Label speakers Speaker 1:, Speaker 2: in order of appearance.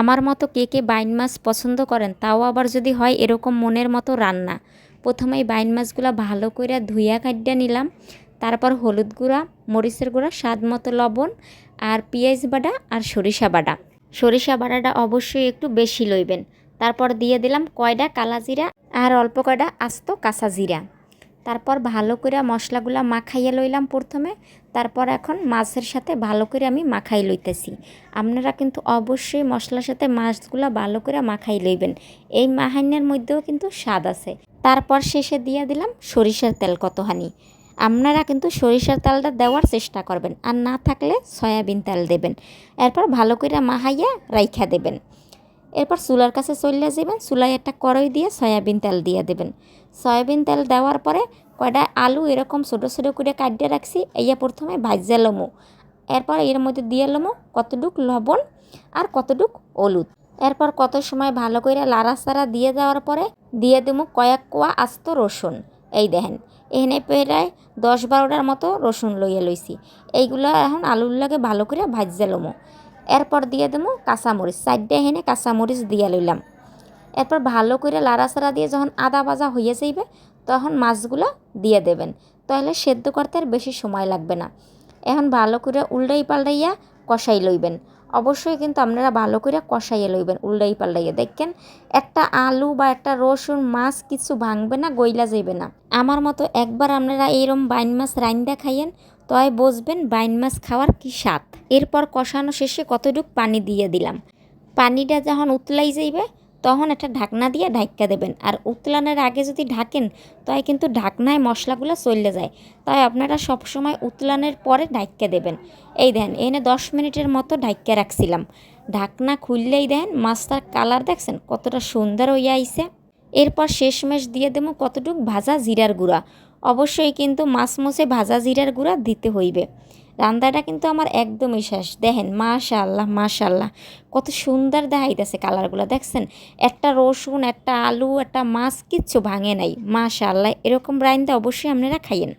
Speaker 1: আমার মতো কে কে বাইন মাছ পছন্দ করেন, তাও আবার যদি হয় এরকম মনের মতো রান্না। প্রথমেই বাইন মাছগুলো ভালো করে ধুইয়া কাটিয়ে নিলাম। তারপর হলুদ গুঁড়া, মরিচের গুঁড়া, স্বাদ মতো লবণ আর পেঁয়াজ বাটা আর সরিষা বাটা। সরিষা বাটাটা অবশ্যই একটু বেশি লইবেন। তারপর দিয়ে দিলাম কয়টা কালা জিরা আর অল্প কয়টা আস্ত কাঁচা জিরা। তারপর ভালো করে মশলাগুলা মাখাইয়া লইলাম প্রথমে। তারপর এখন মাছের সাথে ভালো করে আমি মাখাই লইতেছি। আপনারা কিন্তু অবশ্যই মশলার সাথে মাছগুলা ভালো করে মাখাই লইবেন, এই মাখাইনের মধ্যেও কিন্তু স্বাদ আছে। তারপর শেষে দিয়ে দিলাম সরিষার তেল কতখানি। আপনারা কিন্তু সরিষার তেলটা দেওয়ার চেষ্টা করবেন, আর না থাকলে সয়াবিন তেল দেবেন। এরপর ভালো করে মাখাইয়া রাইখা দেবেন। এরপর চুলার কাছে চলে যাবেন, চুলায় একটা কড়াই দিয়ে সয়াবিন তেল দিয়ে দেবেন। সয়াবিন তেল দেওয়ার পরে কয়টা আলু এরকম ছোটো ছোটো করে কাটিয়ে রাখছি, এইয়া প্রথমে ভাজা লমো। এরপর এর মধ্যে দিয়ে লমো কতটুক লবণ আর কতটুক হলুদ। এরপর কত সময় ভালো করে লাড়াচাড়া দিয়ে দেওয়ার পরে দিয়ে দেবো কয়েক কোয়া আস্ত রসুন। এই দেখেন, এখানে প্রায় 10-12টার মতো রসুন লইয়া লইছি। এইগুলো এখন আলুর লাগে ভালো করে ভাজা লমো। এরপর দিয়ে দেবো কাঁচামরিচ, 4টে এখানে কাঁচামরিচ দিয়ে লইলাম। এরপর ভালো করে লাড়াচাড়া দিয়ে যখন আদা ভাজা হয়ে যাইবে তখন মাছগুলো দিয়ে দেবেন, তাহলে সেদ্ধ করতে আর বেশি সময় লাগবে না। এখন ভালো করে উল্টাই পাল্টাইয়া কষাই লইবেন। অবশ্যই কিন্তু আপনারা ভালো করে কষাইয়ে লইবেন, উল্টাই পাল্টাইয়া। দেখেন একটা আলু বা একটা রসুন মাছ কিছু ভাঙবে না, গইলা যাইবে না। আমার মতো একবার আপনারা এইরকম বাইন মাছ রাইন্দা খাইয়েন, তয় বুঝবেন বাইন মাছ খাওয়ার কি স্বাদ। এরপর কষানো শেষে কতটুক পানি দিয়ে দিলাম। পানিটা যখন উতলাই যাইবে তখন একটা ঢাকনা দিয়ে ঢাকা দেবেন। আর উতলানোর আগে যদি ঢাকেন তাই কিন্তু ঢাকনায় মশলাগুলো চলে যায়, তাই আপনারা সবসময় উতলানোর পরে ঢাকা দেবেন। এই দেন এনে 10 মিনিটের মতো ঢাকা রাখছিলাম। ঢাকনা খুললেই দেন মাছটার কালার দেখছেন কতটা সুন্দর হইয়া আইছে। এরপর শেষমেশ দিয়ে দেবো কতটুক ভাজা জিরার গুঁড়া। অবশ্যই কিন্তু মাছ মুছে ভাজা জিরার গুঁড়া দিতে হইবে। রান্নাটা কিন্তু আমার একদমই শেষ। দেখেন মাশাআল্লাহ মাশাআল্লাহ কত সুন্দর দেখাইতেছে কালারগুলো, দেখছেন একটা রসুন, একটা আলু, একটা মাছ কিচ্ছু ভাঙে নাই। মাশাআল্লাহ, এরকম রান্না অবশ্যই আপনারা খাইয়েন।